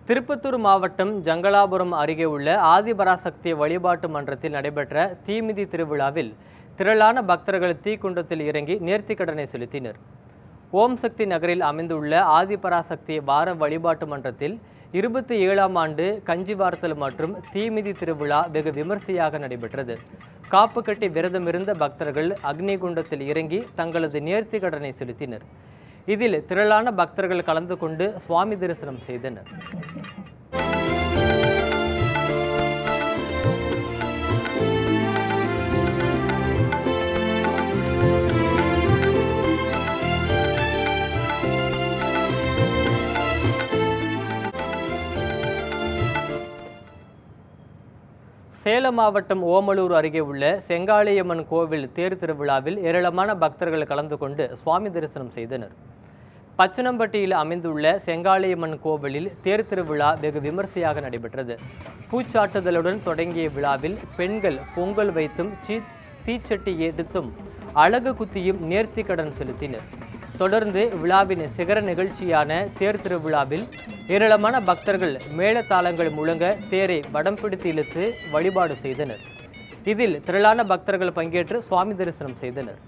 திருப்பத்தூர் மாவட்டம் ஜங்களாபுரம் அருகே உள்ள ஆதிபராசக்தி வழிபாட்டு மன்றத்தில் நடைபெற்ற தீமிதி திருவிழாவில் திரளான பக்தர்கள் தீக்குண்டத்தில் இறங்கி நேர்த்திக்கடனை செலுத்தினர். ஓம் சக்தி நகரில் அமைந்துள்ள ஆதிபராசக்தி வார வழிபாட்டு மன்றத்தில் 27ஆம் ஆண்டு கஞ்சிவார்த்தல் மற்றும் தீமிதி திருவிழா வெகு விமர்சையாக நடைபெற்றது. காப்பு கட்டி விரதமிருந்த பக்தர்கள் அக்னிகுண்டத்தில் இறங்கி தங்களது நேர்த்திக்கடனை செலுத்தினர். இதில் திரளான பக்தர்கள் கலந்து கொண்டு சுவாமி தரிசனம் செய்தனர். சேலம் மாவட்டம் ஓமலூர் அருகே உள்ள செங்காளியம்மன் கோவில் தேர் திருவிழாவில் ஏராளமான பக்தர்கள் கலந்து கொண்டு சுவாமி தரிசனம் செய்தனர். பச்சனம்பட்டியில் அமைந்துள்ள செங்காளியம்மன் கோவிலில் தேர் திருவிழா வெகு விமர்சையாக நடைபெற்றது. பூச்சாட்டுதலுடன் தொடங்கிய விழாவில் பெண்கள் பொங்கல் வைத்தும் தீச்சட்டி எடுத்தும் அழகு குத்தியும் நேர்த்திக்கடன் செலுத்தினர். தொடர்ந்து விழாவின் சிகர நிகழ்ச்சியான தேர் திருவிழாவில் ஏராளமான பக்தர்கள் மேளதாளங்கள் முழங்க தேரை வடம் பிடித்து இழுத்து வழிபாடு செய்தனர். இதில் திரளான பக்தர்கள் பங்கேற்று சுவாமி தரிசனம் செய்தனர்.